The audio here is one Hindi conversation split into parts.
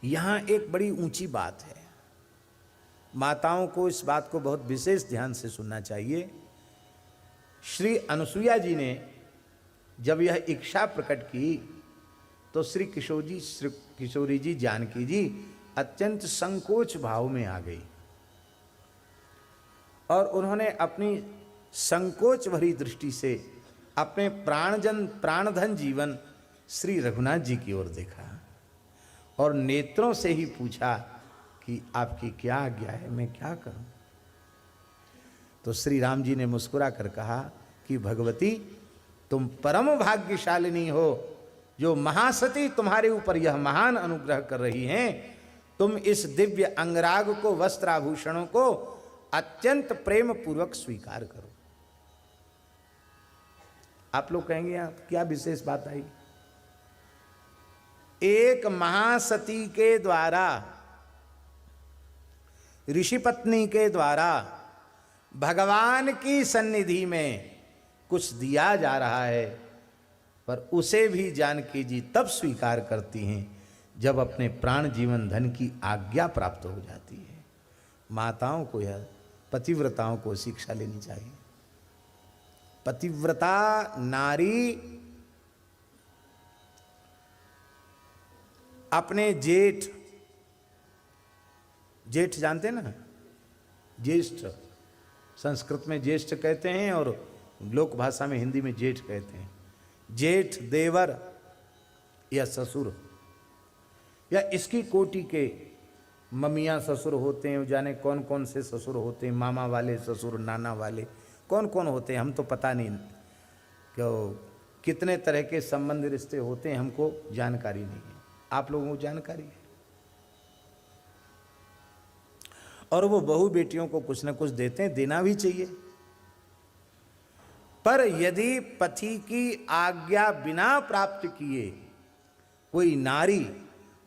यहाँ एक बड़ी ऊंची बात है, माताओं को इस बात को बहुत विशेष ध्यान से सुनना चाहिए। श्री अनुसुईया जी ने जब यह इच्छा प्रकट की तो श्री किशोरी जी जानकी जी अत्यंत संकोच भाव में आ गई और उन्होंने अपनी संकोच भरी दृष्टि से अपने प्राणधन जीवन श्री रघुनाथ जी की ओर देखा और नेत्रों से ही पूछा कि आपकी क्या आज्ञा है, मैं क्या करूं। तो श्री राम जी ने मुस्कुरा कर कहा कि भगवती, तुम परम भाग्यशालिनी हो, जो महासती तुम्हारे ऊपर यह महान अनुग्रह कर रही हैं। तुम इस दिव्य अंगराग को, वस्त्राभूषणों को अत्यंत प्रेम पूर्वक स्वीकार करो। आप लोग कहेंगे यहां क्या विशेष बात आई। एक महासती के द्वारा, ऋषि पत्नी के द्वारा भगवान की सन्निधि में कुछ दिया जा रहा है, पर उसे भी जानकी जी तब स्वीकार करती हैं जब अपने प्राण जीवन धन की आज्ञा प्राप्त हो जाती है। माताओं को या पतिव्रताओं को शिक्षा लेनी चाहिए। पतिव्रता नारी अपने जेठ जानते हैं ना, ज्येष्ठ, संस्कृत में ज्येष्ठ कहते हैं और लोक भाषा में हिंदी में जेठ कहते हैं। जेठ, देवर या ससुर या इसकी कोटि के ममियाँ ससुर होते हैं, जाने कौन कौन से ससुर होते हैं, मामा वाले ससुर, नाना वाले कौन कौन होते हैं, हम तो पता नहीं क्यों कितने तरह के संबंध रिश्ते होते हैं, हमको जानकारी नहीं है। आप लोगों को जानकारी है। और वो बहू बेटियों को कुछ न कुछ देते हैं, देना भी चाहिए। पर यदि पति की आज्ञा बिना प्राप्त किए कोई नारी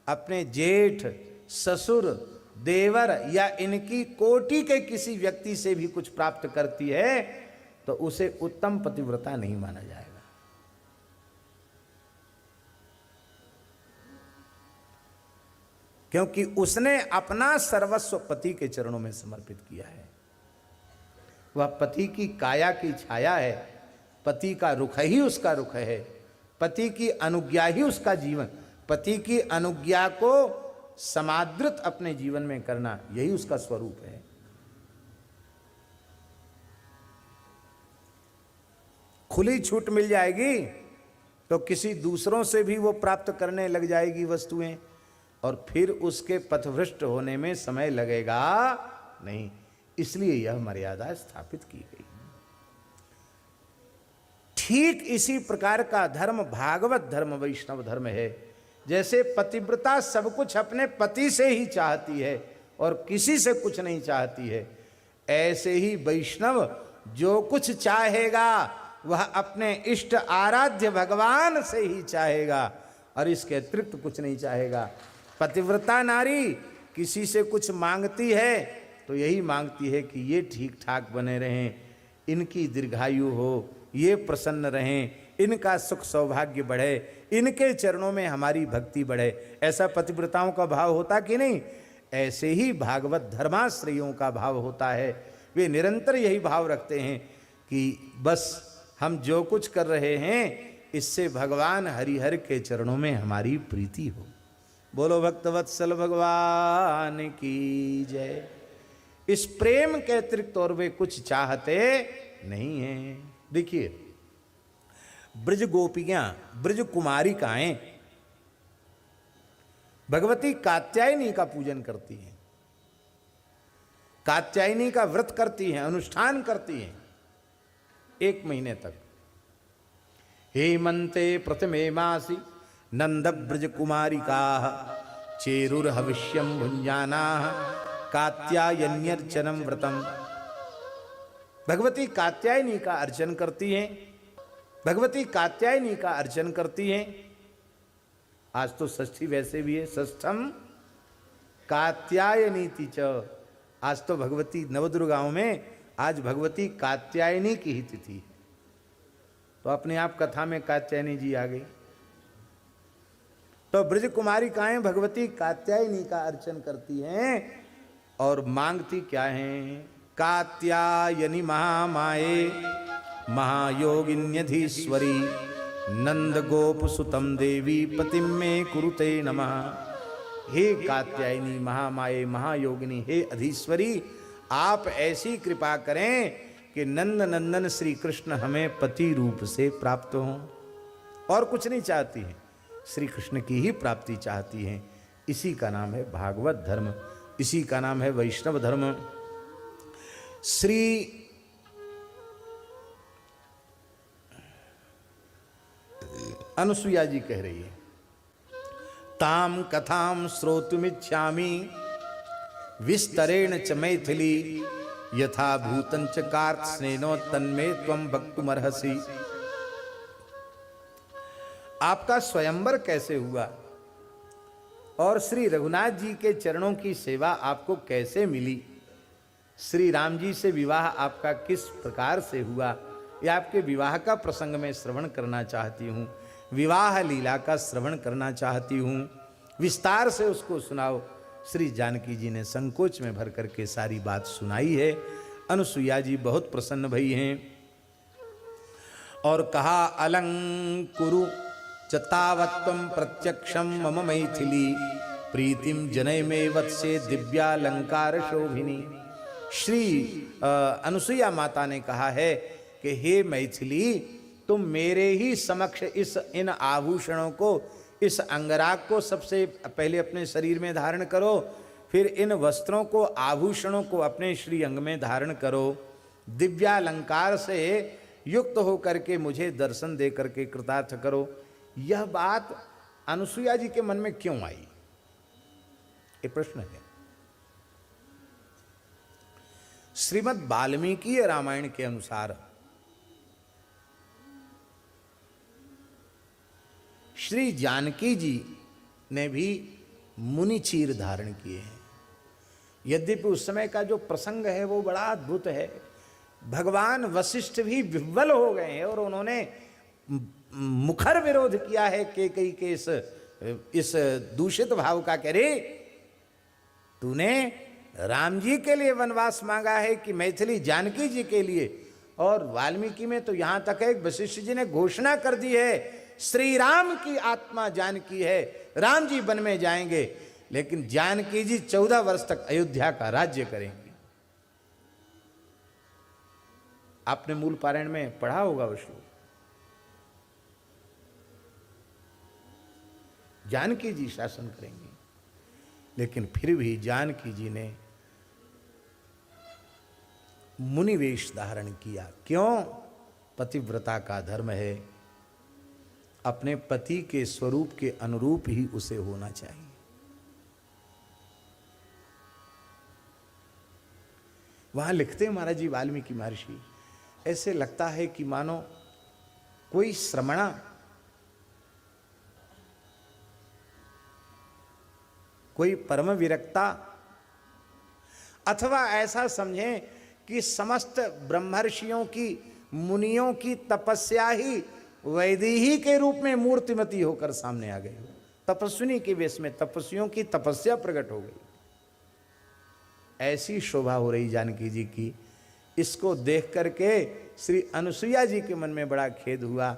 अपने जेठ, ससुर, देवर या इनकी कोटि के किसी व्यक्ति से भी कुछ प्राप्त करती है तो उसे उत्तम पतिव्रता नहीं माना जाएगा। क्योंकि उसने अपना सर्वस्व पति के चरणों में समर्पित किया है। वह पति की काया की छाया है, पति का रुख ही उसका रुख है, पति की अनुज्ञा ही उसका जीवन, पति की अनुज्ञा को समादृत अपने जीवन में करना, यही उसका स्वरूप है। खुली छूट मिल जाएगी तो किसी दूसरों से भी वो प्राप्त करने लग जाएगी वस्तुएं, और फिर उसके पथभ्रष्ट होने में समय लगेगा नहीं। इसलिए यह मर्यादा स्थापित की गई। ठीक इसी प्रकार का धर्म भागवत धर्म, वैष्णव धर्म है। जैसे पतिव्रता सब कुछ अपने पति से ही चाहती है और किसी से कुछ नहीं चाहती है, ऐसे ही वैष्णव जो कुछ चाहेगा वह अपने इष्ट आराध्य भगवान से ही चाहेगा और इसके अतिरिक्त कुछ नहीं चाहेगा। पतिव्रता नारी किसी से कुछ मांगती है तो यही मांगती है कि ये ठीक ठाक बने रहें, इनकी दीर्घायु हो, ये प्रसन्न रहें, इनका सुख सौभाग्य बढ़े, इनके चरणों में हमारी भक्ति बढ़े। ऐसा पतिव्रताओं का भाव होता कि नहीं? ऐसे ही भागवत धर्माश्रयों का भाव होता है। वे निरंतर यही भाव रखते हैं कि बस हम जो कुछ कर रहे हैं इससे भगवान हरिहर के चरणों में हमारी प्रीति हो। बोलो भक्तवत्सल भगवान की जय। इस प्रेम के अतिरिक्त और वे कुछ चाहते नहीं हैं। देखिए, ब्रज गोपियां, ब्रज कुमारिकाएं भगवती कात्यायनी का पूजन करती हैं, कात्यायनी का व्रत करती हैं, अनुष्ठान करती हैं 1 महीने तक। हेमंते प्रथमे मासी नंद ब्रज कुमारिका चेरुर्हविष्यं भुञ्जाना कात्यायन्यर्चनम व्रतम। भगवती कात्यायनी का अर्चन करती हैं, भगवती कात्यायनी का अर्चन करती हैं। आज तो षष्ठी वैसे भी है, षष्ठम कात्यायनीति च। आज तो भगवती नवदुर्गाओं में आज भगवती कात्यायनी की ही तिथि है, तो अपने आप कथा में कात्यायनी जी आ गई। तो ब्रज कुमारिकाएं भगवती कात्यायनी का अर्चन करती हैं और मांगती क्या हैं? कात्यायनी महामाये महायोगिन्यधीश्वरी नंद गोप सुतम देवी पतिम में कुरुते नमः। हे कात्यायनी महामाये महायोगिनी, हे अधीश्वरी, आप ऐसी कृपा करें कि नंद नंदन श्री कृष्ण हमें पति रूप से प्राप्त हों। और कुछ नहीं चाहती हैं, श्री कृष्ण की ही प्राप्ति चाहती हैं। इसी का नाम है भागवत धर्म, इसी का नाम है वैष्णव धर्म। श्री अनुसुईया जी कह रही है, ताम कथाम श्रोतुमिच्छामि विस्तरेण च मैथिली यथा भूतं च कार्त्स्नेनो तन्मे त्वं वक्तुमर्हसि। आपका स्वयंवर कैसे हुआ और श्री रघुनाथ जी के चरणों की सेवा आपको कैसे मिली? श्री राम जी से विवाह आपका किस प्रकार से हुआ? यह आपके विवाह का प्रसंग में श्रवण करना चाहती हूँ, विवाह लीला का श्रवण करना चाहती हूँ, विस्तार से उसको सुनाओ। श्री जानकी जी ने संकोच में भर करके सारी बात सुनाई है। अनुसुईया जी बहुत प्रसन्न भई हैं और कहा, अलंकुरु चतावत्वं प्रत्यक्षम मम मैथिली प्रीतिम जनय में वत्से दिव्यालंकार शोभिनी। श्री अनुसुईया माता ने कहा है कि हे मैथिली, तुम मेरे ही समक्ष इन आभूषणों को, इस अंगराग को सबसे पहले अपने शरीर में धारण करो, फिर इन वस्त्रों को, आभूषणों को अपने श्री अंग में धारण करो, दिव्यालंकार से युक्त होकर के मुझे दर्शन दे करके कृतार्थ करो। यह बात अनुसुईया जी के मन में क्यों आई? ये प्रश्न है। श्रीमद् वाल्मीकि रामायण के अनुसार श्री जानकी जी ने भी मुनि चीर धारण किए हैं। यद्यपि उस समय का जो प्रसंग है वो बड़ा अद्भुत है। भगवान वशिष्ठ भी विह्वल हो गए हैं और उन्होंने मुखर विरोध किया है कैकेयी के इस दूषित भाव का। कह रे, तूने राम जी के लिए वनवास मांगा है कि मैथिली जानकी जी के लिए? और वाल्मीकि में तो यहां तक है, वशिष्ठ जी ने घोषणा कर दी है, श्री राम की आत्मा जानकी है, राम जी वन में जाएंगे, लेकिन जानकी जी 14 वर्ष तक अयोध्या का राज्य करेंगे। आपने मूल पारायण में पढ़ा होगा वो श्लोक। जानकी जी शासन करेंगे, लेकिन फिर भी जानकी जी ने मुनिवेश धारण किया। क्यों? पतिव्रता का धर्म है, अपने पति के स्वरूप के अनुरूप ही उसे होना चाहिए। वहां लिखते हैं महाराज जी वाल्मीकि महर्षि, ऐसे लगता है कि मानो कोई श्रमणा कोई परम विरक्ता, अथवा ऐसा समझें कि समस्त ब्रह्मर्षियों की, मुनियों की तपस्या ही वैदेही के रूप में मूर्तिमती होकर सामने आ गई। तपस्विनी के वेश में तपस्वियों की तपस्या प्रकट हो गई। ऐसी शोभा हो रही जानकी जी की। इसको देख करके श्री अनुसुईया जी के मन में बड़ा खेद हुआ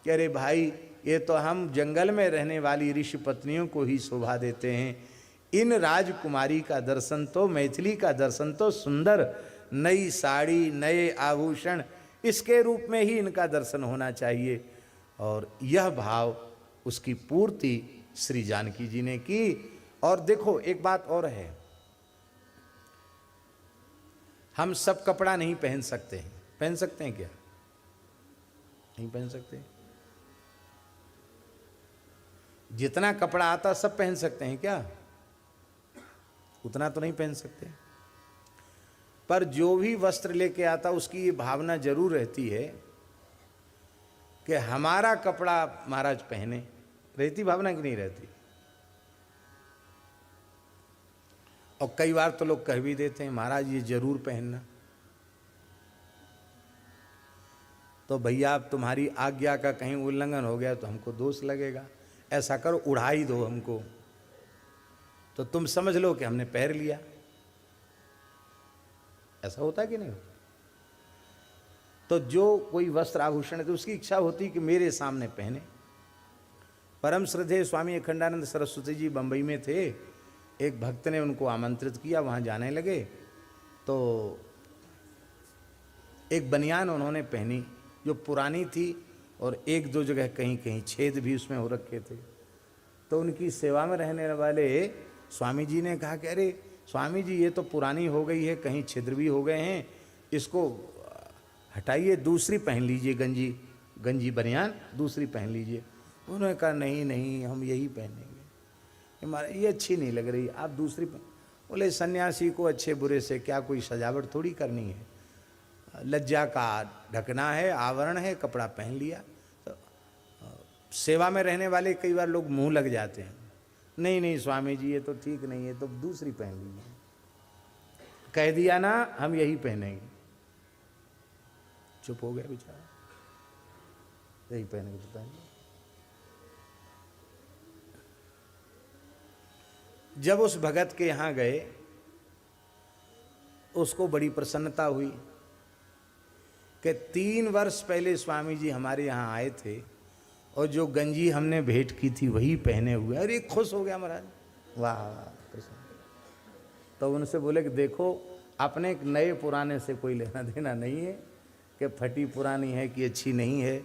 कि अरे भाई, ये तो हम जंगल में रहने वाली ऋषि पत्नियों को ही शोभा देते हैं। इन राजकुमारी का दर्शन तो, मैथिली का दर्शन तो सुंदर नई साड़ी, नए आभूषण, इसके रूप में ही इनका दर्शन होना चाहिए। और यह भाव उसकी पूर्ति श्री जानकी जी ने की। और देखो एक बात और है, हम सब कपड़ा नहीं पहन सकते हैं। पहन सकते हैं क्या? नहीं पहन सकते। जितना कपड़ा आता सब पहन सकते हैं क्या? उतना तो नहीं पहन सकते। पर जो भी वस्त्र लेके आता उसकी ये भावना जरूर रहती है कि हमारा कपड़ा महाराज पहने। रहती भावना कि नहीं रहती? और कई बार तो लोग कह भी देते हैं महाराज ये जरूर पहनना। तो भैया अब तुम्हारी आज्ञा का कहीं उल्लंघन हो गया तो हमको दोष लगेगा। ऐसा करो उड़ा ही दो हमको, तो तुम समझ लो कि हमने पहन लिया। ऐसा होता कि नहीं होता? तो जो कोई वस्त्र आभूषण है तो उसकी इच्छा होती कि मेरे सामने पहने। परम श्रद्धेय स्वामी अखंडानंद सरस्वती जी बंबई में थे, एक भक्त ने उनको आमंत्रित किया, वहाँ जाने लगे तो एक बनियान उन्होंने पहनी जो पुरानी थी और एक दो जगह कहीं कहीं छेद भी उसमें हो रखे थे। तो उनकी सेवा में रहने वाले स्वामी जी ने कहा कि अरे स्वामी जी, ये तो पुरानी हो गई है, कहीं छिद्र भी हो गए हैं, इसको हटाइए, दूसरी पहन लीजिए, गंजी बनियान दूसरी पहन लीजिए। उन्होंने कहा नहीं नहीं, हम यही पहनेंगे, ये अच्छी नहीं लग रही, आप दूसरी पहन। बोले सन्यासी को अच्छे बुरे से क्या कोई सजावट थोड़ी करनी है, लज्जा का ढकना है, आवरण है, कपड़ा पहन लिया। तो सेवा में रहने वाले कई बार लोग मुंह लग जाते हैं, नहीं नहीं स्वामी जी ये तो ठीक नहीं है, तो दूसरी पहन लीजिए। कह दिया ना हम यही पहनेंगे, चुप हो गया बेचारा, यही पहनेंगे तो पहनेंगे। जब उस भगत के यहाँ गए, उसको बड़ी प्रसन्नता हुई कि 3 वर्ष पहले स्वामी जी हमारे यहाँ आए थे और जो गंजी हमने भेंट की थी वही पहने हुए। अरे खुश हो गया महाराज, वाह प्रसन्न। तो उनसे बोले कि देखो, अपने एक नए पुराने से कोई लेना देना नहीं है कि फटी पुरानी है कि अच्छी नहीं है।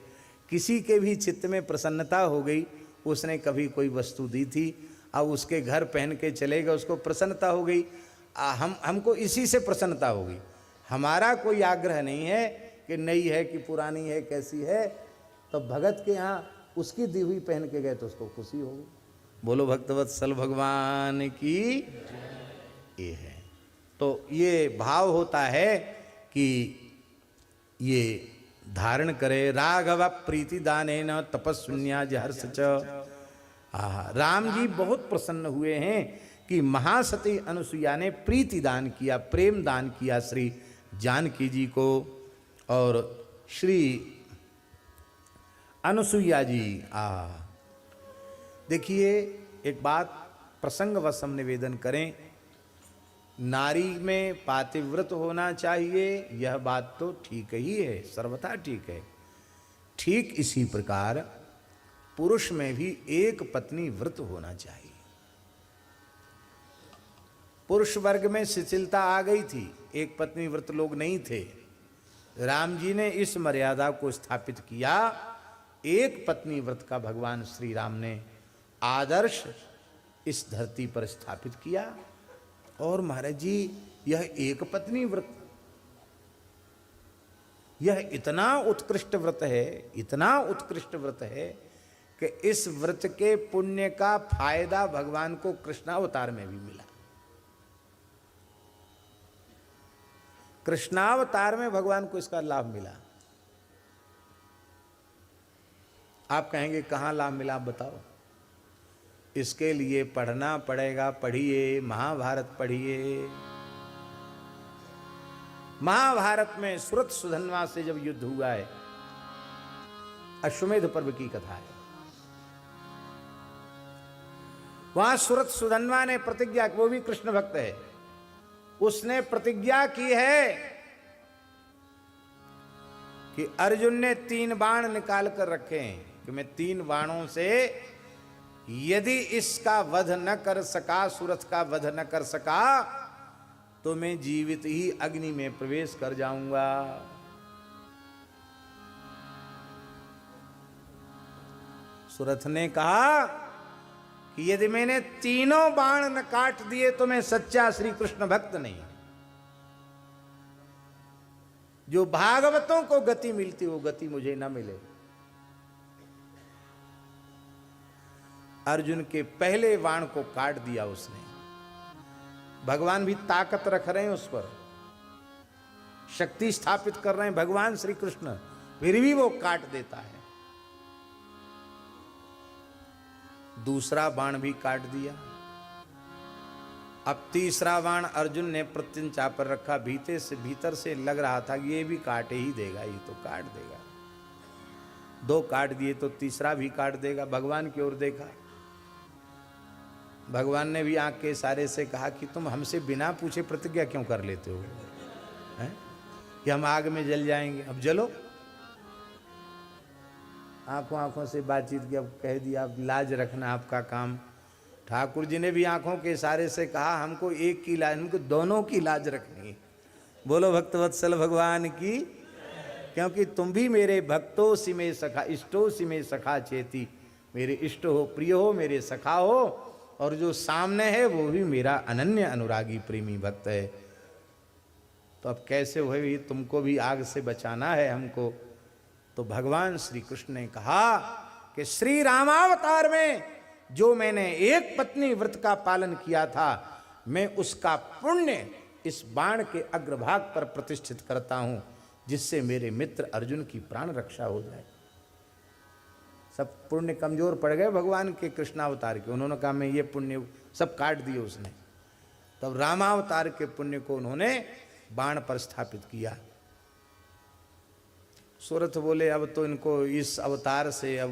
किसी के भी चित्त में प्रसन्नता हो गई, उसने कभी कोई वस्तु दी थी, अब उसके घर पहन के चलेगा, उसको प्रसन्नता हो गई, हमको इसी से प्रसन्नता हो गई। हमारा कोई आग्रह नहीं है कि नई है कि पुरानी है, कैसी है। तो भगत के यहाँ उसकी दी हुई पहन के गए तो उसको खुशी हो गई। बोलो भक्तवत्सल भगवान की ये है। तो ये भाव होता है कि ये धारण करे। राघव प्रीति दाने न तपस्विन्या जहर्ष च। राम जी बहुत प्रसन्न हुए हैं कि महासती अनुसुईया ने प्रीति दान किया, प्रेम दान किया श्री जानकी जी को। और श्री अनुसुईया जी देखिए, एक बात प्रसंगवश हम निवेदन करें, नारी में पातिव्रत होना चाहिए, यह बात तो ठीक ही है, सर्वथा ठीक है। ठीक इसी प्रकार पुरुष में भी एक पत्नी व्रत होना चाहिए। पुरुष वर्ग में शिथिलता आ गई थी, एक पत्नी व्रत लोग नहीं थे। राम जी ने इस मर्यादा को स्थापित किया, एक पत्नी व्रत का भगवान श्री राम ने आदर्श इस धरती पर स्थापित किया। और महाराज जी, यह एक पत्नी व्रत, यह इतना उत्कृष्ट व्रत है, इतना उत्कृष्ट व्रत है कि इस व्रत के पुण्य का फायदा भगवान को कृष्णावतार में भी मिला। कृष्णावतार में भगवान को इसका लाभ मिला। आप कहेंगे कहाँ लाभ मिला, आप बताओ। इसके लिए पढ़ना पड़ेगा, पढ़िए, महाभारत पढ़िए। महाभारत में सुरत सुधन्वा से जब युद्ध हुआ है, अश्वमेध पर्व की कथा है। वहां सुरत सुधन्वा ने प्रतिज्ञा, वो भी कृष्ण भक्त है, उसने प्रतिज्ञा की है कि अर्जुन ने 3 बाण निकाल कर रखे हैं कि मैं 3 बाणों से यदि इसका वध न कर सका, सुरथ का वध न कर सका, तो मैं जीवित ही अग्नि में प्रवेश कर जाऊंगा। सुरथ ने कहा कि यदि मैंने 3 बाण न काट दिए तो मैं सच्चा श्री कृष्ण भक्त नहीं। जो भागवतों को गति मिलती वो गति मुझे न मिले। अर्जुन के पहले बाण को काट दिया उसने। भगवान भी ताकत रख रहे हैं उस पर, शक्ति स्थापित कर रहे हैं भगवान श्री कृष्ण, फिर भी वो काट देता है। दूसरा बाण भी काट दिया। अब तीसरा बाण अर्जुन ने प्रत्यंचा पर रखा, भीतर से लग रहा था कि ये भी काटे ही देगा, ये तो काट देगा। 2 काट दिए तो तीसरा भी काट देगा। भगवान की ओर देखा, भगवान ने भी आंख के इशारे से कहा कि तुम हमसे बिना पूछे प्रतिज्ञा क्यों कर लेते हो, हैं? कि हम आग में जल जाएंगे। अब जलो। आंखों आंखों से बातचीत की, अब कह दिया अब लाज रखना आपका काम। ठाकुर जी ने भी आंखों के इशारे से कहा हमको एक की लाज, हमको दोनों की लाज रखनी है। बोलो भक्तवत्सल भगवान की। क्योंकि तुम भी मेरे भक्तों सी में सखा, इष्टो सी में सखा चेती, मेरे इष्ट हो, प्रिय हो, मेरे सखा हो, और जो सामने है वो भी मेरा अनन्य अनुरागी प्रेमी भक्त है। तो अब कैसे हुए, तुमको भी आग से बचाना है हमको। तो भगवान श्री कृष्ण ने कहा कि श्री रामावतार में जो मैंने एक पत्नी व्रत का पालन किया था, मैं उसका पुण्य इस बाण के अग्रभाग पर प्रतिष्ठित करता हूं, जिससे मेरे मित्र अर्जुन की प्राण रक्षा हो जाए। सब पुण्य कमजोर पड़ गए भगवान के कृष्णावतार के। उन्होंने कहा मैं ये पुण्य सब काट दिए उसने। तब रामावतार के पुण्य को उन्होंने बाण पर स्थापित किया। सूरत बोले अब तो इनको इस अवतार से अब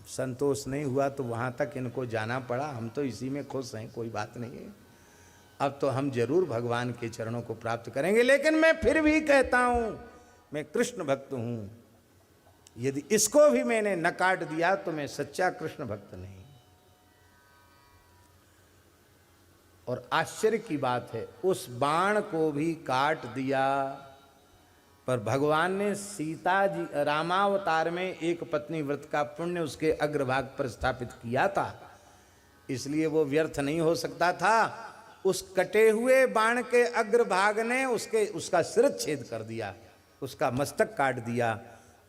संतोष नहीं हुआ, तो वहाँ तक इनको जाना पड़ा। हम तो इसी में खुश हैं, कोई बात नहीं है। अब तो हम जरूर भगवान के चरणों को प्राप्त करेंगे। लेकिन मैं फिर भी कहता हूँ मैं कृष्ण भक्त हूँ, यदि इसको भी मैंने न काट दिया तो मैं सच्चा कृष्ण भक्त नहीं। और आश्चर्य की बात है, उस बाण को भी काट दिया, पर भगवान ने सीता जी रामावतार में एक पत्नी व्रत का पुण्य उसके अग्रभाग पर स्थापित किया था, इसलिए वो व्यर्थ नहीं हो सकता था। उस कटे हुए बाण के अग्रभाग ने उसका शिरच्छेद कर दिया, उसका मस्तक काट दिया,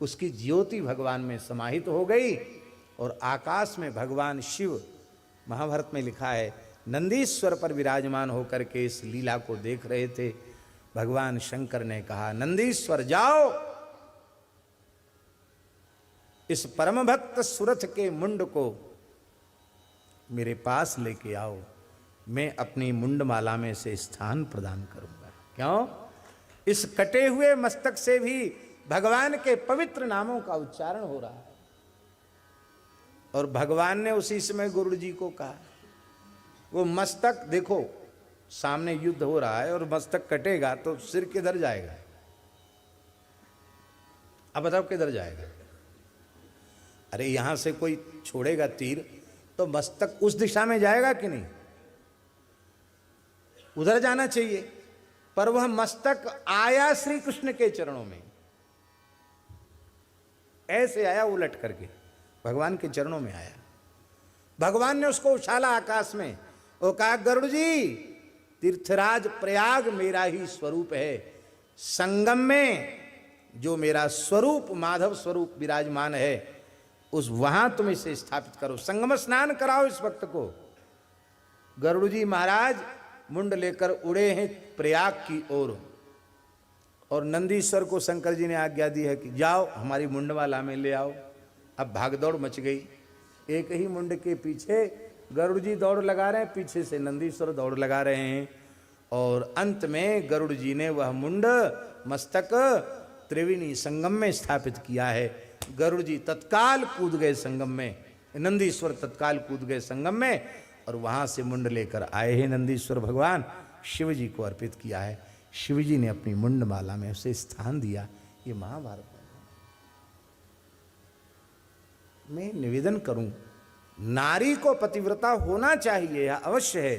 उसकी ज्योति भगवान में समाहित हो गई। और आकाश में भगवान शिव, महाभारत में लिखा है, नंदीश्वर पर विराजमान होकर के इस लीला को देख रहे थे। भगवान शंकर ने कहा नंदीश्वर जाओ, इस परम भक्त सुरथ के मुंड को मेरे पास लेके आओ, मैं अपनी मुंडमाला में से स्थान प्रदान करूंगा। क्यों? इस कटे हुए मस्तक से भी भगवान के पवित्र नामों का उच्चारण हो रहा है। और भगवान ने उसी समय गुरु जी को कहा, वो मस्तक देखो सामने युद्ध हो रहा है और मस्तक कटेगा तो सिर किधर जाएगा? अब बताओ किधर जाएगा? अरे यहां से कोई छोड़ेगा तीर तो मस्तक उस दिशा में जाएगा कि नहीं? उधर जाना चाहिए। पर वह मस्तक आया श्री कृष्ण के चरणों में, ऐसे आया उलट करके, भगवान के चरणों में आया। भगवान ने उसको उछाला आकाश में और कहा गरुड़ जी, तीर्थराज प्रयाग मेरा ही स्वरूप है, संगम में जो मेरा स्वरूप माधव स्वरूप विराजमान है उस वहां तुम इसे स्थापित करो, संगम स्नान कराओ इस भक्त को। गरुड़ जी महाराज मुंड लेकर उड़े हैं प्रयाग की ओर, और नंदीश्वर को शंकर जी ने आज्ञा दी है कि जाओ हमारी मुंडमाला में ले आओ। अब भागदौड़ मच गई, एक ही मुंड के पीछे गरुड़ जी दौड़ लगा रहे हैं, पीछे से नंदीश्वर दौड़ लगा रहे हैं। और अंत में गरुड़ जी ने वह मुंड मस्तक त्रिवेणी संगम में स्थापित किया है। गरुड़ जी तत्काल कूद गए संगम में, नंदीश्वर तत्काल कूद गए संगम में, और वहां से मुंड लेकर आए हैं नंदीश्वर भगवान, शिव जी को अर्पित किया है। शिव जी ने अपनी मुंडमाला में उसे स्थान दिया। ये महाभारत में निवेदन करूं, नारी को पतिव्रता होना चाहिए, यह अवश्य है,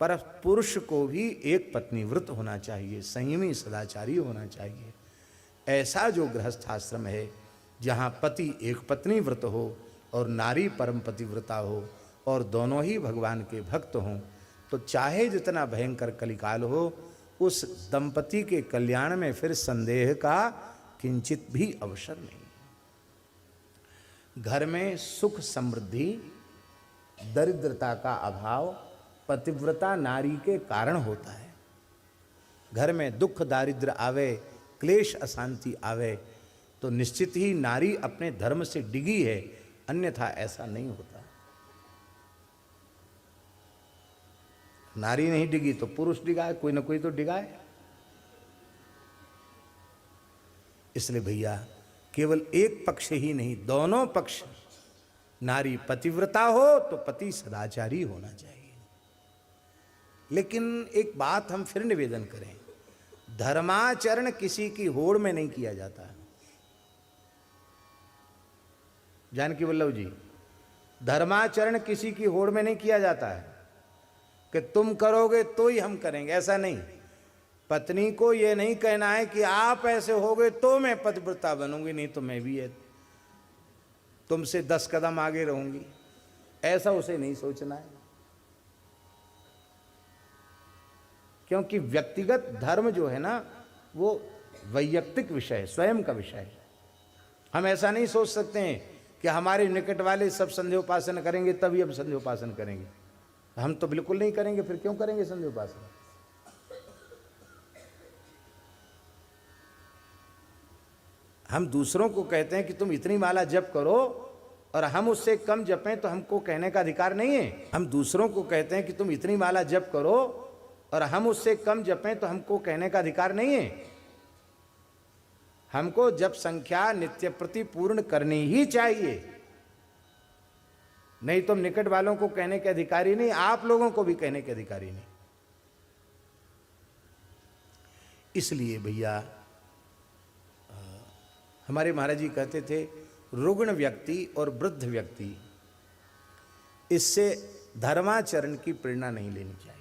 पर पुरुष को भी एक पत्नी व्रत होना चाहिए, संयमी सदाचारी होना चाहिए। ऐसा जो गृहस्थाश्रम है जहाँ पति एक पत्नी व्रत हो और नारी परम पतिव्रता हो और दोनों ही भगवान के भक्त हों, तो चाहे जितना भयंकर कलिकाल हो, उस दंपति के कल्याण में फिर संदेह का किंचित भी अवसर नहीं। घर में सुख समृद्धि, दरिद्रता का अभाव पतिव्रता नारी के कारण होता है। घर में दुख दारिद्र आवे, क्लेश अशांति आवे, तो निश्चित ही नारी अपने धर्म से डिगी है, अन्यथा ऐसा नहीं होता। नारी नहीं डिगी तो पुरुष डिगा है, कोई ना कोई तो डिगा है। इसलिए भैया केवल एक पक्ष ही नहीं, दोनों पक्ष। नारी पतिव्रता हो तो पति सदाचारी होना चाहिए। लेकिन एक बात हम फिर निवेदन करें, धर्माचरण किसी की होड़ में नहीं किया जाता है। जानकी वल्लभ जी, धर्माचरण किसी की होड़ में नहीं किया जाता है कि तुम करोगे तो ही हम करेंगे, ऐसा नहीं। पत्नी को यह नहीं कहना है कि आप ऐसे होगे तो मैं पतिव्रता बनूंगी, नहीं तो मैं भी है तुमसे 10 कदम आगे रहूंगी, ऐसा उसे नहीं सोचना है। क्योंकि व्यक्तिगत धर्म जो है ना, वो वैयक्तिक विषय है, स्वयं का विषय है। हम ऐसा नहीं सोच सकते हैं कि हमारे निकट वाले सब संध्योपासन करेंगे तभी हम संध्योपासन करेंगे। हम तो बिल्कुल नहीं करेंगे, फिर क्यों करेंगे संध्योपासन? हम दूसरों को कहते हैं कि तुम इतनी माला जप करो और हम उससे कम जपें तो हमको कहने का अधिकार नहीं है। हम दूसरों को कहते हैं कि तुम इतनी माला जप करो और हम उससे कम जपें तो हमको कहने का अधिकार नहीं है। हमको जप संख्या नित्य प्रति पूर्ण करनी ही चाहिए, नहीं तो निकट वालों को कहने के अधिकारी नहीं, आप लोगों को भी कहने के अधिकारी नहीं। इसलिए भैया हमारे महाराज जी कहते थे, रुग्ण व्यक्ति और वृद्ध व्यक्ति इससे धर्माचरण की प्रेरणा नहीं लेनी चाहिए।